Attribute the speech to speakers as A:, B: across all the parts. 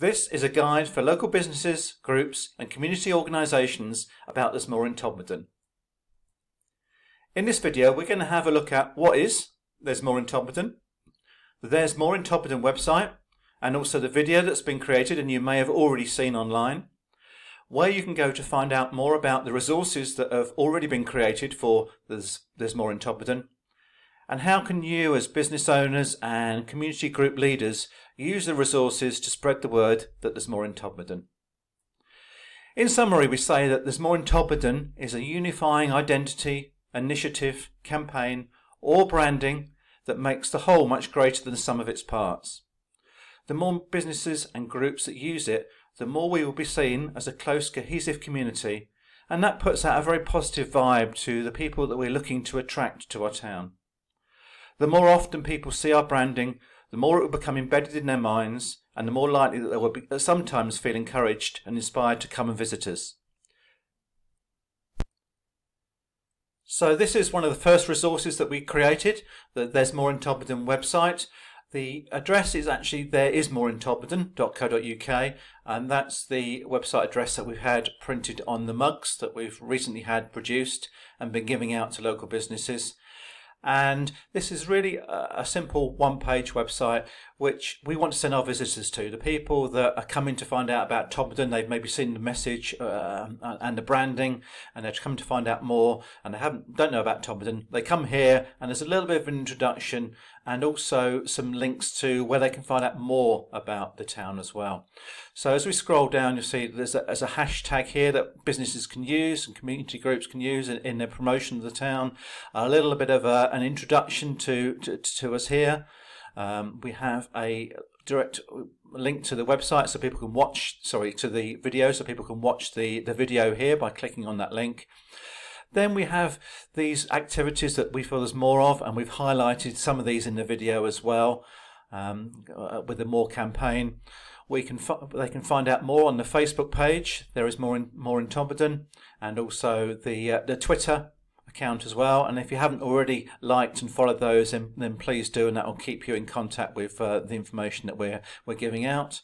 A: This is a guide for local businesses, groups and community organisations about There's More in Todmorden. In this video we're going to have a look at what is There's More in Todmorden, the There's More in Todmorden website, and also the video that's been created and you may have already seen online, where you can go to find out more about the resources that have already been created for There's More in Todmorden, and how can you as business owners and community group leaders use the resources to spread the word that there's more in Todmorden. In summary, we say that There's More in Todmorden is a unifying identity, initiative, campaign or branding that makes the whole much greater than the sum of its parts. The more businesses and groups that use it, the more we will be seen as a close, cohesive community, and that puts out a very positive vibe to the people that we're looking to attract to our town. The more often people see our branding, the more it will become embedded in their minds, and the more likely that they will sometimes feel encouraged and inspired to come and visit us. So this is one of the first resources that we created, the There's More in Todmorden website. The address is actually thereismoreintodmorden.co.uk, and that's the website address that we've had printed on the mugs that we've recently had produced and been giving out to local businesses. And this is really a simple one-page website which we want to send our visitors to. The people that are coming to find out about Todmorden, they've maybe seen the message and the branding, and they're coming to find out more, and they don't know about Todmorden. They come here and there's a little bit of an introduction and also some links to where they can find out more about the town as well. So as we scroll down, you'll see there's a hashtag here that businesses can use and community groups can use in their promotion of the town. A little bit of an introduction to us here. We have a direct link to the website so people can watch, to the video, so people can watch the video here by clicking on that link. Then we have these activities that we feel there's more of, and we've highlighted some of these in the video as well with the More campaign. They can find out more on the Facebook page, There Is More in Todmorden, and also the Twitter account as well. And if you haven't already liked and followed those, then please do, and that will keep you in contact with the information that we're giving out.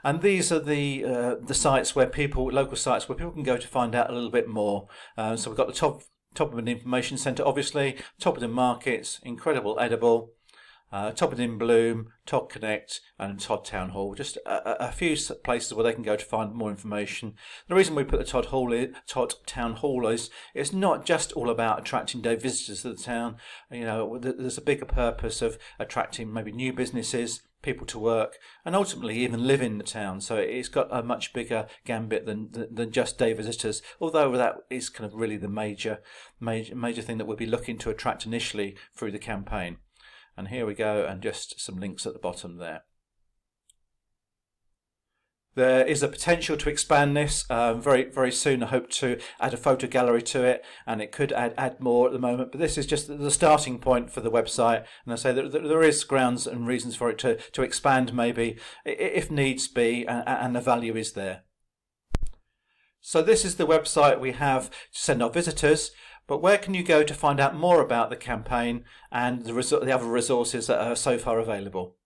A: And these are the sites where local sites where people can go to find out a little bit more. So we've got the Todmorden Information Centre, obviously, Todmorden Markets, Incredible Edible, Todmorden in Bloom, Tod Connect and Tod Town Hall. Just a few places where they can go to find more information. The reason we put the Tod Town Hall is it's not just all about attracting day visitors to the town. You know, there's a bigger purpose of attracting maybe new businesses, people to work, and ultimately even live in the town. So it's got a much bigger gambit than just day visitors, although that is kind of really the major thing that we'll be looking to attract initially through the campaign. And here we go, and just some links at the bottom there. There is a potential to expand this very, very soon. I hope to add a photo gallery to it, and it could add more at the moment. But this is just the starting point for the website. And I say that there is grounds and reasons for it to expand maybe, if needs be, and the value is there. So this is the website we have to send our visitors. But where can you go to find out more about the campaign and the other resources that are so far available?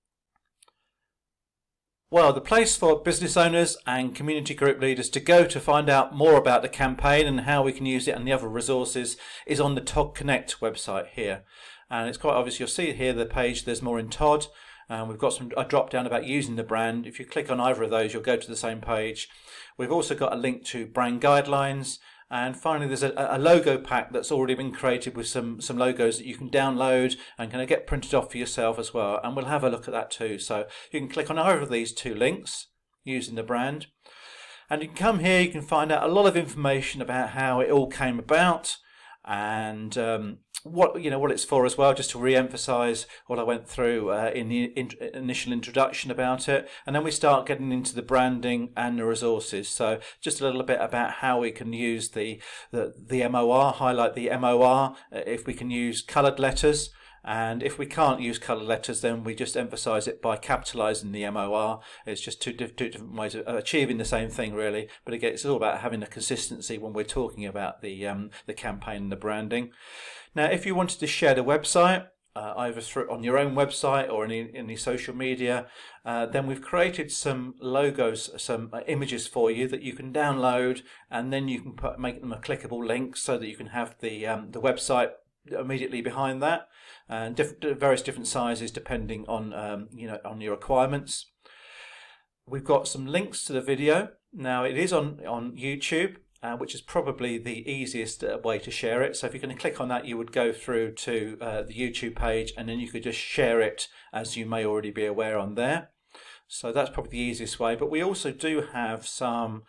A: Well, the place for business owners and community group leaders to go to find out more about the campaign and how we can use it and the other resources is on the Tod Connect website here. And it's quite obvious. You'll see here the page There's More in Tod. We've got a drop down about using the brand. If you click on either of those, you'll go to the same page. We've also got a link to brand guidelines. And finally, there's a logo pack that's already been created with some logos that you can download and kind of get printed off for yourself as well. And we'll have a look at that too. So you can click on either of these two links using the brand. And you can come here, you can find out a lot of information about how it all came about and what it's for as well, just to re-emphasize what I went through in the initial introduction about it. And then we start getting into the branding and the resources. So just a little bit about how we can use the MOR, highlight the MOR, if we can use coloured letters. And if we can't use coloured letters, then we just emphasise it by capitalising the MOR. It's just two different ways of achieving the same thing, really. But again, it's all about having a consistency when we're talking about the campaign and the branding. Now, if you wanted to share the website, either through on your own website or in any social media, then we've created some logos, some images for you that you can download, and then you can make them a clickable link so that you can have the website immediately behind that, and various different sizes depending on on your requirements. We've got some links to the video. Now it is on YouTube, which is probably the easiest way to share it. So if you're going to click on that, you would go through to the YouTube page, and then you could just share it, as you may already be aware, on there. So that's probably the easiest way. But we also do have some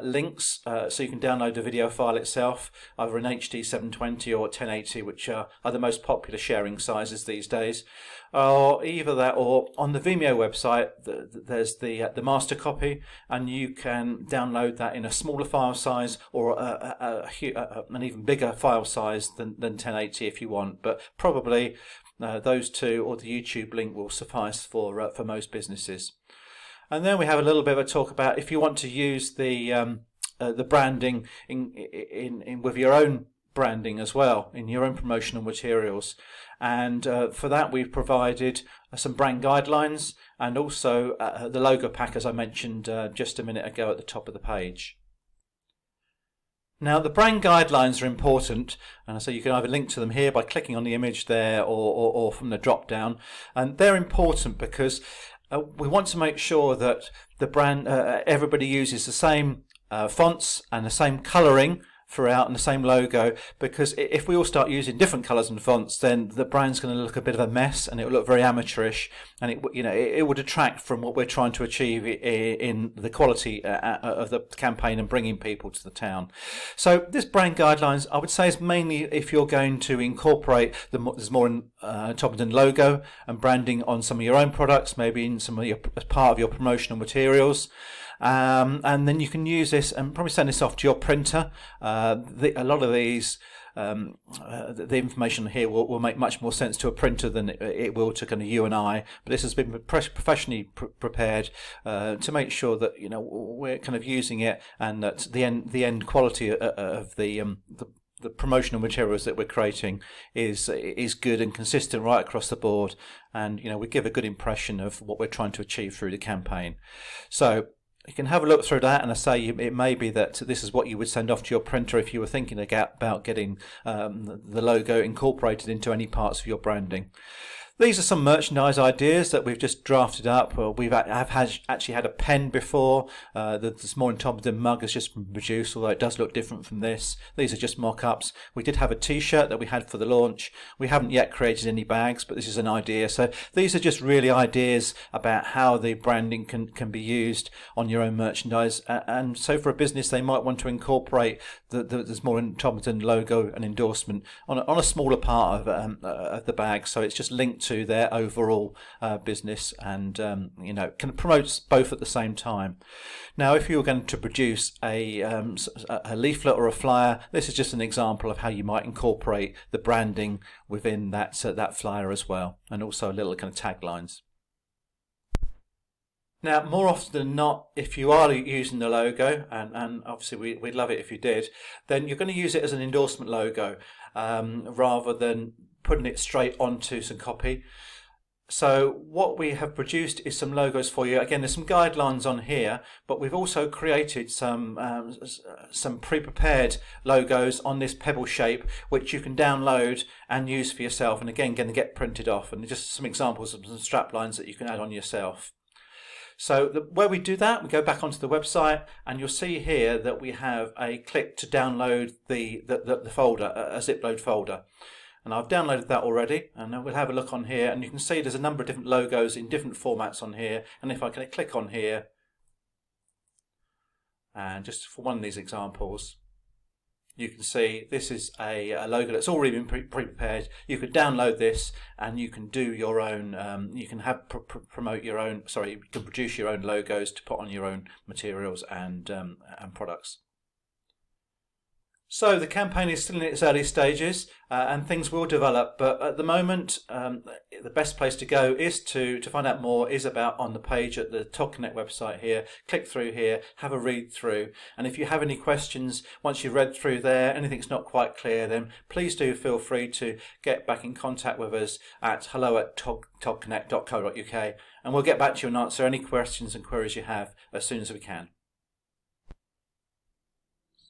A: links, so you can download the video file itself, either in HD 720 or 1080, which are the most popular sharing sizes these days. Or either that, or on the Vimeo website, there's the master copy, and you can download that in a smaller file size or an even bigger file size than 1080 if you want. But probably those two or the YouTube link will suffice for most businesses. And then we have a little bit of a talk about if you want to use the branding in with your own branding as well, in your own promotional materials. And for that we've provided some brand guidelines, and also the logo pack, as I mentioned just a minute ago at the top of the page. Now the brand guidelines are important, and so you can either link to them here by clicking on the image there, or from the drop down. And they're important because we want to make sure that the brand, everybody uses the same fonts and the same colouring throughout and the same logo, because if we all start using different colours and fonts, then the brand's going to look a bit of a mess, and it will look very amateurish, and it would detract from what we're trying to achieve in the quality of the campaign and bringing people to the town. So this brand guidelines, I would say, is mainly if you're going to incorporate the inTodMORden logo and branding on some of your own products, maybe in some of as part of your promotional materials. And then you can use this and probably send this off to your printer. A lot of these, the information here will make much more sense to a printer than it will to kind of you and I. But this has been professionally prepared to make sure that we're kind of using it, and that the end quality of the promotional materials that we're creating is good and consistent right across the board, and we give a good impression of what we're trying to achieve through the campaign. So you can have a look through that, and I say it may be that this is what you would send off to your printer if you were thinking about getting the logo incorporated into any parts of your branding. These are some merchandise ideas that we've just drafted up. I've actually had a pen before. This more inTodMORden mug has just been produced, although it does look different from this. These are just mock-ups. We did have a t-shirt that we had for the launch. We haven't yet created any bags, but this is an idea. So these are just really ideas about how the branding can be used on your own merchandise. And so for a business, they might want to incorporate this more inTodMORden logo and endorsement on a smaller part of the bag. So it's just linked to their overall business, and can promote both at the same time. Now, if you were going to produce a leaflet or a flyer, this is just an example of how you might incorporate the branding within that flyer as well, and also a little kind of taglines. Now, more often than not, if you are using the logo, and obviously we'd love it if you did, then you're going to use it as an endorsement logo rather than putting it straight onto some copy. So what we have produced is some logos for you. Again, there's some guidelines on here, but we've also created some pre-prepared logos on this pebble shape, which you can download and use for yourself, and again going to get printed off, and just some examples of some strap lines that you can add on yourself. So where we do that, we go back onto the website, and you'll see here that we have a click to download the folder, a zip load folder. And I've downloaded that already, and we'll have a look on here, and you can see there's a number of different logos in different formats on here. And if I can click on here, and just for one of these examples, you can see this is a logo that's already been pre-prepared. You could download this, and you can do your own. You can promote your own. Sorry, you can produce your own logos to put on your own materials and products. So the campaign is still in its early stages and things will develop, but at the moment the best place to go is to find out more is about on the page at the Tod Connect website here. Click through here, have a read through, and if you have any questions once you've read through there, anything's not quite clear, then please do feel free to get back in contact with us at hello@todconnect.co.uk, and we'll get back to you and answer any questions and queries you have as soon as we can.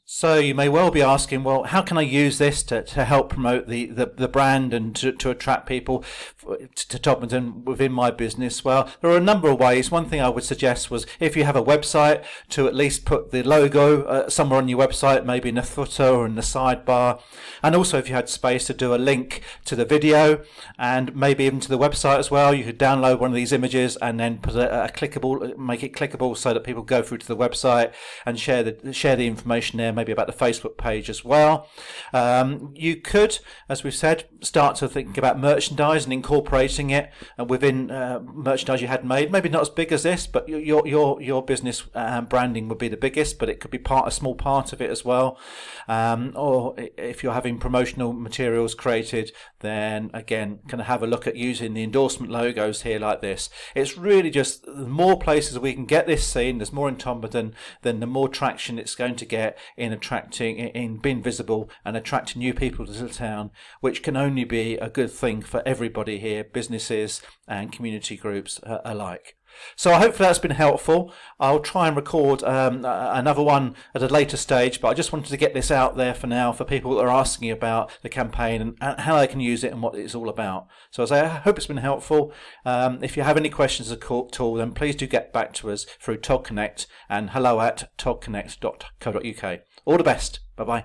A: So you may well be asking, well, how can I use this to help promote the brand and to attract people to Todmorden within my business? Well, there are a number of ways. One thing I would suggest was if you have a website, to at least put the logo somewhere on your website, maybe in the footer or in the sidebar. And also if you had space to do a link to the video and maybe even to the website as well, you could download one of these images and then put a clickable, make it clickable so that people go through to the website and share the information there, maybe about the Facebook page as well. You could, as we've said, start to think about merchandise and incorporating it within merchandise you had made. Maybe not as big as this, but your business branding would be the biggest, but it could be a small part of it as well. Or if you're having promotional materials created, then again, kind of have a look at using the endorsement logos here like this. It's really just the more places we can get this seen, there's more in Todmorden, then the more traction it's going to get in being visible and attracting new people to the town, which can only be a good thing for everybody here, businesses and community groups alike. So hopefully that's been helpful. I'll try and record another one at a later stage, but I just wanted to get this out there for now for people that are asking about the campaign and how they can use it and what it's all about. So as I hope it's been helpful. If you have any questions at all, then please do get back to us through Tod Connect and hello@todconnect.co.uk. All the best. Bye bye.